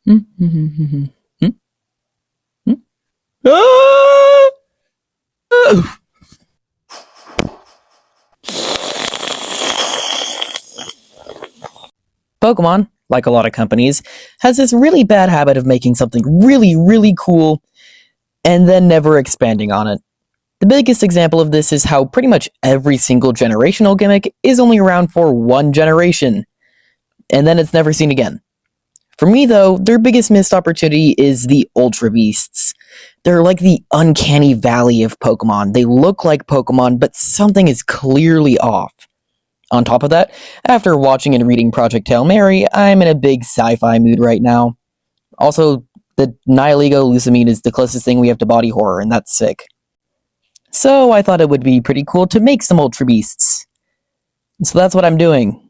Ah! Pokemon, like a lot of companies, has this really bad habit of making something really, really cool and then never expanding on it. The biggest example of this is how pretty much every single generational gimmick is only around for one generation, and then it's never seen again. For me, though, their biggest missed opportunity is the Ultra Beasts. They're like the uncanny valley of Pokemon. They look like Pokemon, but something is clearly off. On top of that, after watching and reading Project Hail Mary, I'm in a big sci-fi mood right now. Also, the Nihilego Lucamine is the closest thing we have to body horror, and that's sick. So I thought it would be pretty cool to make some Ultra Beasts. So that's what I'm doing.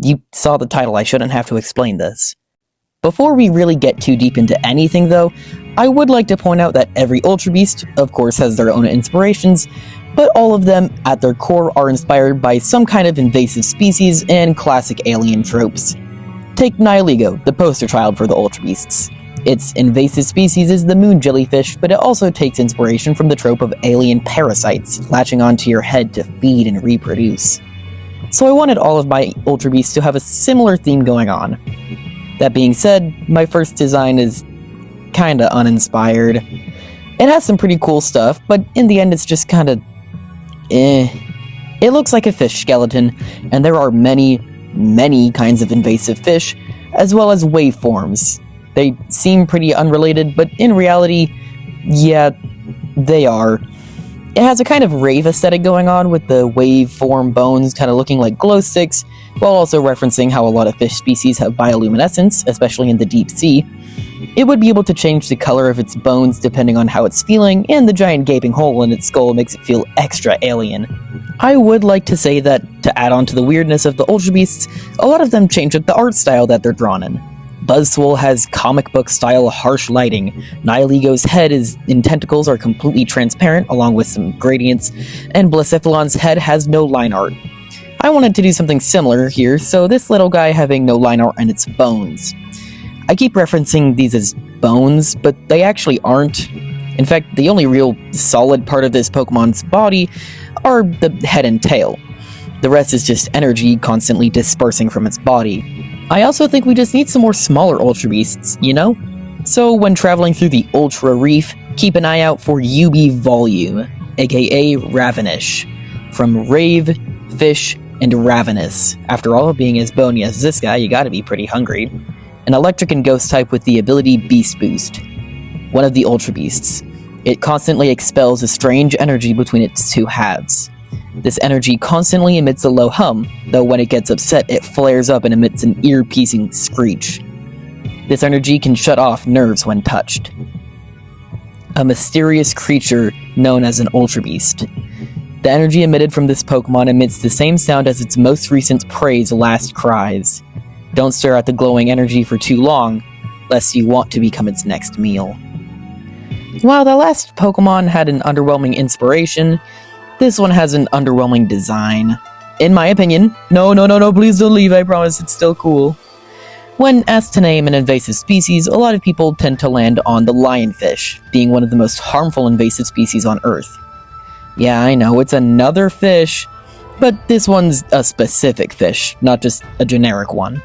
You saw the title, I shouldn't have to explain this. Before we really get too deep into anything though, I would like to point out that every Ultra Beast, of course, has their own inspirations, but all of them, at their core, are inspired by some kind of invasive species and classic alien tropes. Take Nihilego, the poster child for the Ultra Beasts. Its invasive species is the moon jellyfish, but it also takes inspiration from the trope of alien parasites latching onto your head to feed and reproduce. So I wanted all of my Ultra Beasts to have a similar theme going on. That being said, my first design is kinda uninspired. It has some pretty cool stuff, but in the end it's just kinda It looks like a fish skeleton, and there are many, many kinds of invasive fish, as well as waveforms. They seem pretty unrelated, but in reality, yeah, they are. It has a kind of rave aesthetic going on with the waveform bones kind of looking like glow sticks, while also referencing how a lot of fish species have bioluminescence, especially in the deep sea. It would be able to change the color of its bones depending on how it's feeling, and the giant gaping hole in its skull makes it feel extra alien. I would like to say that, to add on to the weirdness of the Ultra Beasts, a lot of them change up the art style that they're drawn in. Buzzswole has comic book style harsh lighting, Nihilego's head and tentacles are completely transparent along with some gradients, and Blacephalon's head has no line art. I wanted to do something similar here, so this little guy having no line art and its bones. I keep referencing these as bones, but they actually aren't. In fact, the only real solid part of this Pokemon's body are the head and tail. The rest is just energy constantly dispersing from its body. I also think we just need some more smaller Ultra Beasts, you know? So when traveling through the Ultra Reef, keep an eye out for UB-Volume, aka Ravenish, from Rave, Fish, and Ravenous. After all, being as bony as this guy, you gotta be pretty hungry. An electric and ghost type with the ability Beast Boost. One of the Ultra Beasts. It constantly expels a strange energy between its two halves. This energy constantly emits a low hum, though when it gets upset it flares up and emits an ear-piercing screech. This energy can shut off nerves when touched. A mysterious creature known as an Ultra Beast. The energy emitted from this Pokemon emits the same sound as its most recent prey's last cries. Don't stare at the glowing energy for too long, lest you want to become its next meal. While the last Pokemon had an underwhelming inspiration, this one has an underwhelming design. In my opinion. No, please don't leave, I promise it's still cool. When asked to name an invasive species, a lot of people tend to land on the lionfish, being one of the most harmful invasive species on Earth. Yeah, I know, it's another fish, but this one's a specific fish, not just a generic one.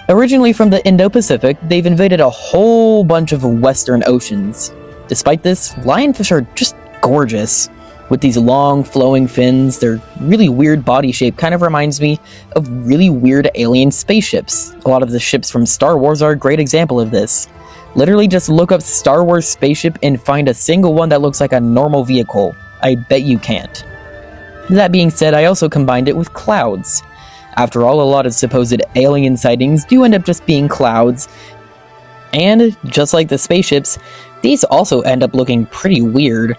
Originally from the Indo-Pacific, they've invaded a whole bunch of western oceans. Despite this, lionfish are just gorgeous. With these long, flowing fins, their really weird body shape kind of reminds me of really weird alien spaceships. A lot of the ships from Star Wars are a great example of this. Literally just look up Star Wars spaceship and find a single one that looks like a normal vehicle. I bet you can't. That being said, I also combined it with clouds. After all, a lot of supposed alien sightings do end up just being clouds. And, just like the spaceships, these also end up looking pretty weird.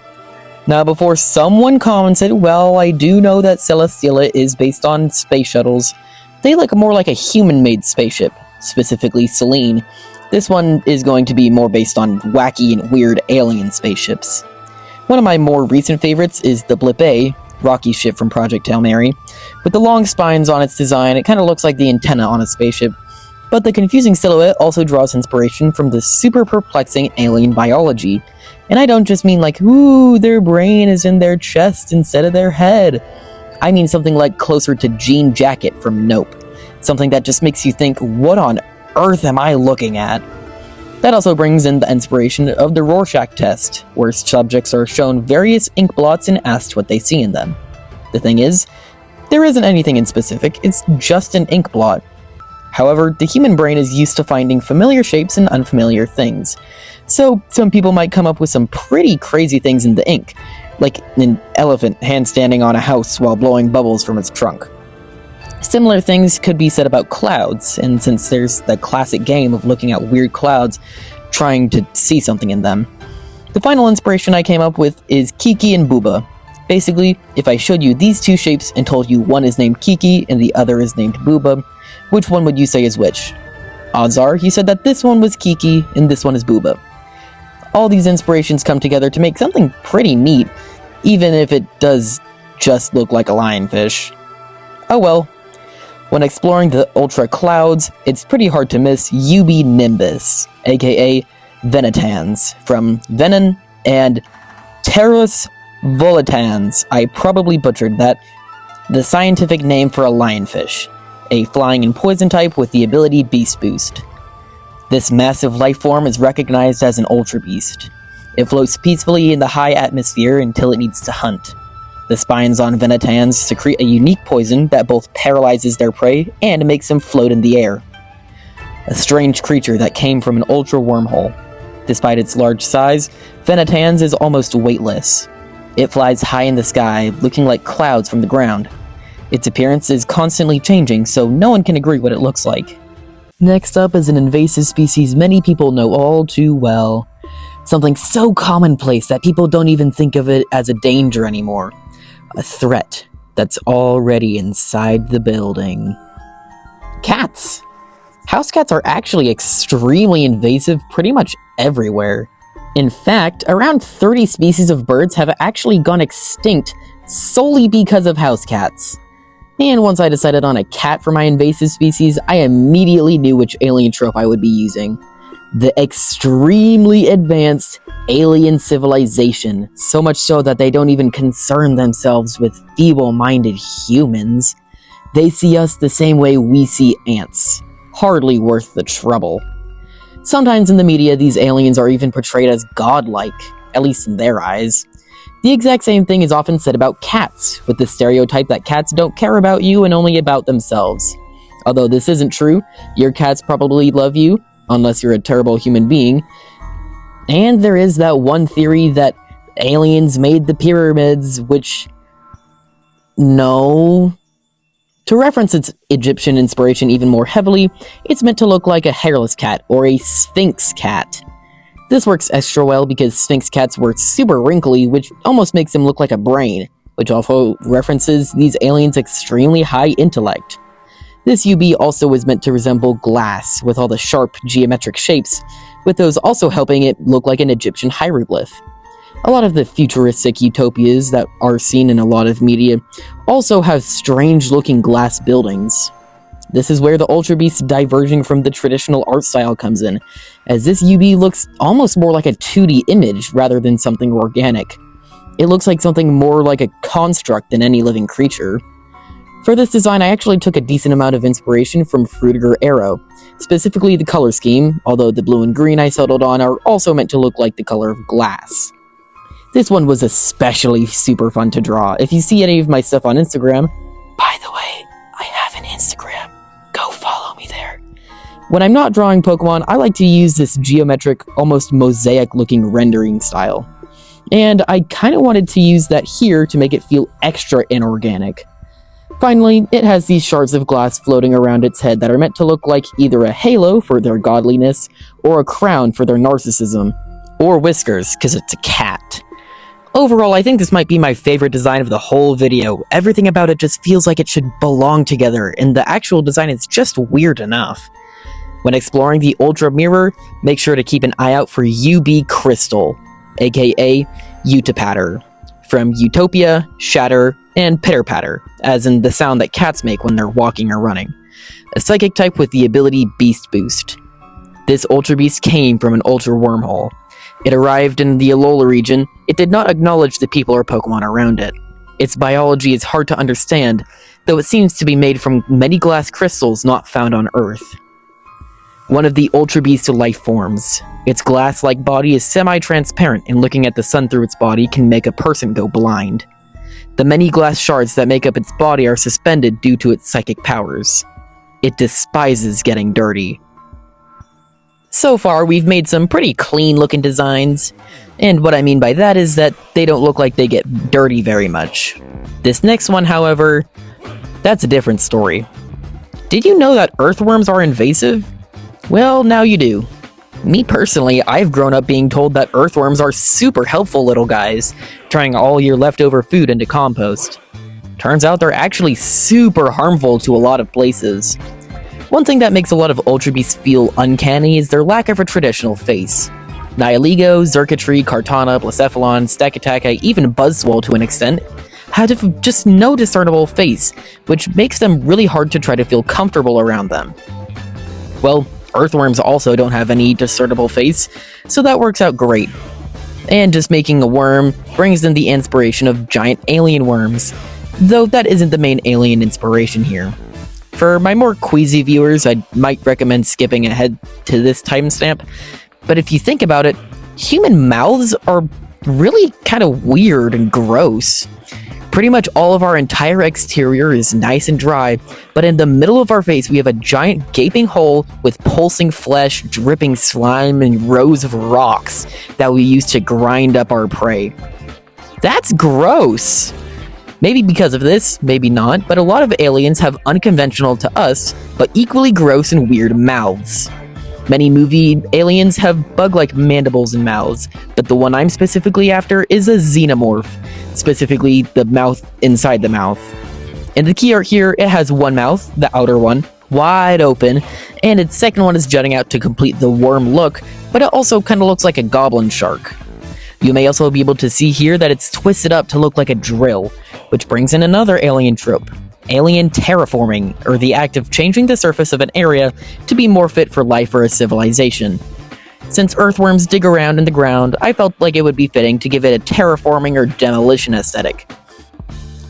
Now, before someone commented, well, I do know that Celesteela is based on space shuttles. They look more like a human-made spaceship, specifically Selene. This one is going to be more based on wacky and weird alien spaceships. One of my more recent favorites is the Blip A, Rocky's ship from Project Hail Mary. With the long spines on its design, it kind of looks like the antenna on a spaceship. But the confusing silhouette also draws inspiration from the super perplexing alien biology. And I don't just mean like, ooh, their brain is in their chest instead of their head. I mean something like closer to Jean Jacket from Nope. Something that just makes you think, what on earth am I looking at? That also brings in the inspiration of the Rorschach test, where subjects are shown various ink blots and asked what they see in them. The thing is, there isn't anything in specific, it's just an ink blot. However, the human brain is used to finding familiar shapes and unfamiliar things. So, some people might come up with some pretty crazy things in the ink, like an elephant handstanding on a house while blowing bubbles from its trunk. Similar things could be said about clouds, and since there's the classic game of looking at weird clouds, trying to see something in them. The final inspiration I came up with is Kiki and Booba. Basically, if I showed you these two shapes and told you one is named Kiki and the other is named Booba, which one would you say is which? Odds are you said that this one was Kiki and this one is Booba. All these inspirations come together to make something pretty neat, even if it does just look like a lionfish. Oh well. When exploring the ultra clouds, it's pretty hard to miss UB-Nimbus, aka Venetans, from Venom and Pteros volitans. I probably butchered that. The scientific name for a lionfish, a flying and poison type with the ability Beast Boost. This massive life form is recognized as an ultra beast. It floats peacefully in the high atmosphere until it needs to hunt. The spines on Venetans secrete a unique poison that both paralyzes their prey and makes them float in the air. A strange creature that came from an ultra wormhole. Despite its large size, Venetans is almost weightless. It flies high in the sky, looking like clouds from the ground. Its appearance is constantly changing, so no one can agree what it looks like. Next up is an invasive species many people know all too well. Something so commonplace that people don't even think of it as a danger anymore. A threat that's already inside the building. Cats! House cats are actually extremely invasive pretty much everywhere. In fact, around 30 species of birds have actually gone extinct solely because of house cats. And once I decided on a cat for my invasive species, I immediately knew which alien trope I would be using. The extremely advanced alien civilization, so much so that they don't even concern themselves with feeble-minded humans. They see us the same way we see ants. Hardly worth the trouble. Sometimes in the media, these aliens are even portrayed as godlike, at least in their eyes. The exact same thing is often said about cats, with the stereotype that cats don't care about you and only about themselves. Although this isn't true, your cats probably love you, unless you're a terrible human being. And there is that one theory that aliens made the pyramids, which... no. To reference its Egyptian inspiration even more heavily, it's meant to look like a hairless cat, or a sphinx cat. This works extra well because sphinx cats were super wrinkly, which almost makes them look like a brain, which also references these aliens' extremely high intellect. This UB also was meant to resemble glass, with all the sharp geometric shapes, with those also helping it look like an Egyptian hieroglyph. A lot of the futuristic utopias that are seen in a lot of media also have strange-looking glass buildings. This is where the Ultra Beast diverging from the traditional art style comes in, as this UB looks almost more like a 2D image rather than something organic. It looks like something more like a construct than any living creature. For this design, I actually took a decent amount of inspiration from Fruitiger Arrow, specifically the color scheme, although the blue and green I settled on are also meant to look like the color of glass. This one was especially super fun to draw. If you see any of my stuff on Instagram, by the way, I have an Instagram. Go follow me there. When I'm not drawing Pokemon, I like to use this geometric, almost mosaic-looking rendering style. And I kind of wanted to use that here to make it feel extra inorganic. Finally, it has these shards of glass floating around its head that are meant to look like either a halo for their godliness, or a crown for their narcissism, or whiskers, because it's a cat. Overall, I think this might be my favorite design of the whole video. Everything about it just feels like it should belong together, and the actual design is just weird enough. When exploring the Ultra Mirror, make sure to keep an eye out for UB Crystal, aka Utapatter, from Utopia, Shatter, and Pitter Patter, as in the sound that cats make when they're walking or running. a psychic type with the ability Beast Boost. This Ultra Beast came from an Ultra Wormhole. It arrived in the Alola region. It did not acknowledge the people or Pokemon around it. Its biology is hard to understand, though it seems to be made from many glass crystals not found on Earth. One of the Ultra Beast's life forms. Its glass-like body is semi-transparent, and looking at the sun through its body can make a person go blind. The many glass shards that make up its body are suspended due to its psychic powers. It despises getting dirty. So far, we've made some pretty clean-looking designs, and what I mean by that is that they don't look like they get dirty very much. This next one, however, that's a different story. Did you know that earthworms are invasive? Well, now you do. Me personally, I've grown up being told that earthworms are super helpful little guys, turning all your leftover food into compost. Turns out they're actually super harmful to a lot of places. One thing that makes a lot of Ultra Beasts feel uncanny is their lack of a traditional face. Nihilego, Xurkitree, Kartana, Blacephalon, Stakataka, even Buzzwole to an extent, have just no discernible face, which makes them really hard to try to feel comfortable around them. Well, earthworms also don't have any discernible face, so that works out great. And just making a worm brings in the inspiration of giant alien worms, though that isn't the main alien inspiration here. For my more queasy viewers, I might recommend skipping ahead to this timestamp, but if you think about it, human mouths are really kind of weird and gross. Pretty much all of our entire exterior is nice and dry, but in the middle of our face we have a giant gaping hole with pulsing flesh, dripping slime, and rows of rocks that we use to grind up our prey. That's gross! Maybe because of this, maybe not, but a lot of aliens have unconventional to us, but equally gross and weird mouths. Many movie aliens have bug-like mandibles and mouths, but the one I'm specifically after is a xenomorph, specifically the mouth inside the mouth. In the key art here, it has one mouth, the outer one, wide open, and its second one is jutting out to complete the worm look, but it also kind of looks like a goblin shark. You may also be able to see here that it's twisted up to look like a drill, which brings in another alien trope. Alien terraforming, or the act of changing the surface of an area to be more fit for life or a civilization. Since earthworms dig around in the ground, I felt like it would be fitting to give it a terraforming or demolition aesthetic.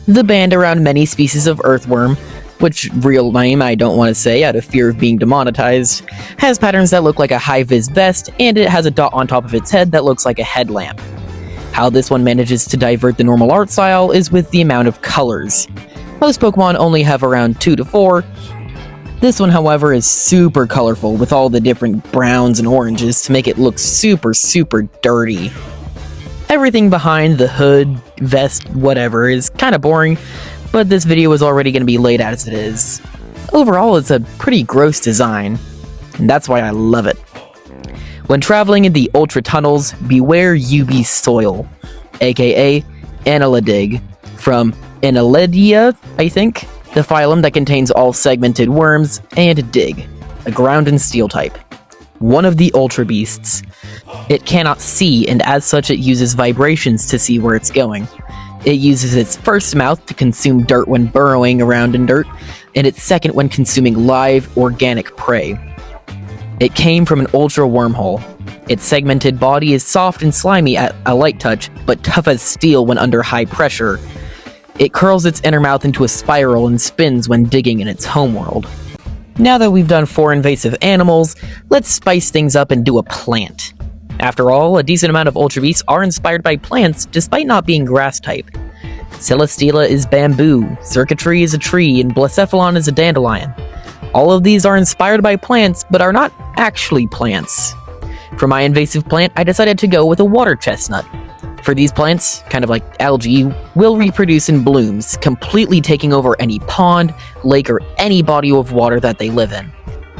The band around many species of earthworm, which real name I don't want to say out of fear of being demonetized, has patterns that look like a high-vis vest, and it has a dot on top of its head that looks like a headlamp. How this one manages to divert the normal art style is with the amount of colors. Most Pokemon only have around 2 to 4. This one, however, is super colorful with all the different browns and oranges to make it look super dirty. Everything behind the hood, vest, whatever is kind of boring, but this video is already going to be laid out as it is. Overall, it's a pretty gross design, and that's why I love it. When traveling in the Ultra Tunnels, beware UB soil, aka Annelidig, from Annelidia, I think, the phylum that contains all segmented worms, and Dig, a ground and steel type. One of the Ultra Beasts. It cannot see, and as such it uses vibrations to see where it's going. It uses its first mouth to consume dirt when burrowing around in dirt, and its second when consuming live, organic prey. It came from an Ultra Wormhole. Its segmented body is soft and slimy at a light touch, but tough as steel when under high pressure. It curls its inner mouth into a spiral and spins when digging in its homeworld. Now that we've done 4 invasive animals, let's spice things up and do a plant. After all, a decent amount of Ultra Beasts are inspired by plants, despite not being grass type. Celesteela is bamboo, Xurkitree is a tree, and Blacephalon is a dandelion. All of these are inspired by plants, but are not actually plants. For my invasive plant, I decided to go with a water chestnut. For these plants, kind of like algae, will reproduce in blooms, completely taking over any pond, lake, or any body of water that they live in.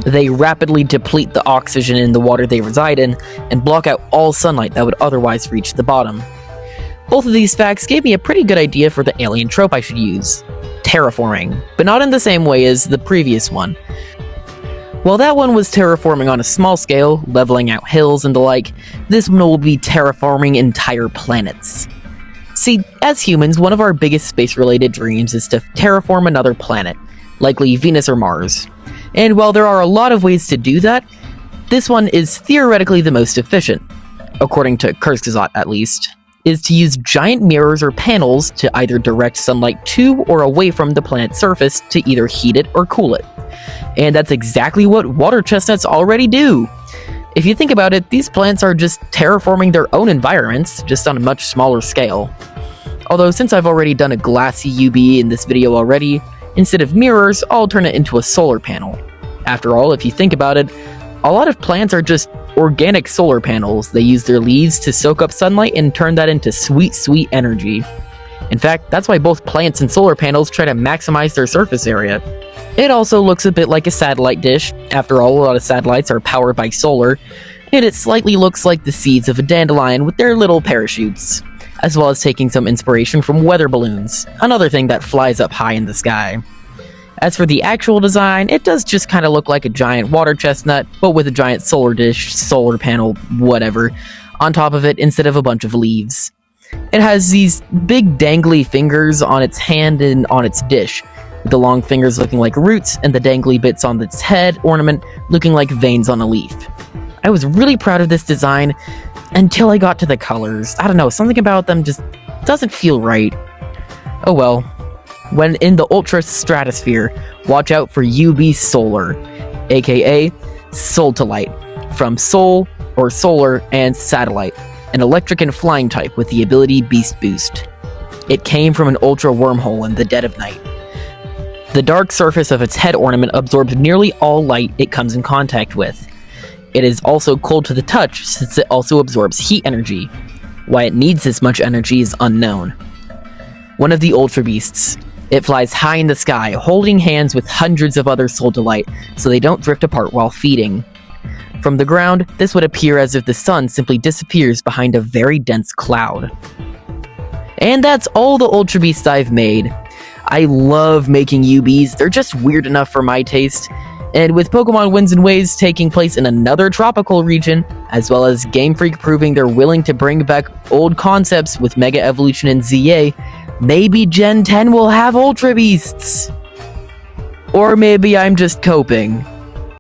They rapidly deplete the oxygen in the water they reside in, and block out all sunlight that would otherwise reach the bottom. Both of these facts gave me a pretty good idea for the alien trope I should use. Terraforming, but not in the same way as the previous one. While that one was terraforming on a small scale, leveling out hills and the like, this one will be terraforming entire planets. See, as humans, one of our biggest space-related dreams is to terraform another planet. likely Venus or Mars. And while there are a lot of ways to do that, this one is theoretically the most efficient, according to Kurzgesagt at least, is to use giant mirrors or panels to either direct sunlight to or away from the planet's surface to either heat it or cool it. And that's exactly what water chestnuts already do. If you think about it, these plants are just terraforming their own environments, just on a much smaller scale. Although since I've already done a glassy UB in this video already, instead of mirrors, I'll turn it into a solar panel. After all, if you think about it, a lot of plants are just organic solar panels. They use their leaves to soak up sunlight and turn that into sweet, sweet energy. In fact, that's why both plants and solar panels try to maximize their surface area. It also looks a bit like a satellite dish. After all, a lot of satellites are powered by solar, and it slightly looks like the seeds of a dandelion with their little parachutes, as well as taking some inspiration from weather balloons, another thing that flies up high in the sky. As for the actual design, it does just kind of look like a giant water chestnut, but with a giant solar dish, solar panel, whatever, on top of it instead of a bunch of leaves. It has these big dangly fingers on its hand and on its dish, with the long fingers looking like roots and the dangly bits on its head ornament looking like veins on a leaf. I was really proud of this design until I got to the colors. I don't know, something about them just doesn't feel right. Oh well. When in the ultra stratosphere, watch out for UB Solar, aka Soltolite, from Sol or Solar and Satellite, an electric and flying type with the ability Beast Boost. It came from an ultra wormhole in the dead of night. The dark surface of its head ornament absorbs nearly all light it comes in contact with. It is also cold to the touch since it also absorbs heat energy. Why it needs this much energy is unknown. One of the Ultra Beasts. It flies high in the sky, holding hands with hundreds of other Soltolite so they don't drift apart while feeding. From the ground, this would appear as if the sun simply disappears behind a very dense cloud. And that's all the Ultra Beasts I've made. I love making UBs, they're just weird enough for my taste. And with Pokemon Winds and Waves taking place in another tropical region, as well as Game Freak proving they're willing to bring back old concepts with Mega Evolution and ZA, maybe Gen 10 will have Ultra Beasts! Or maybe I'm just coping.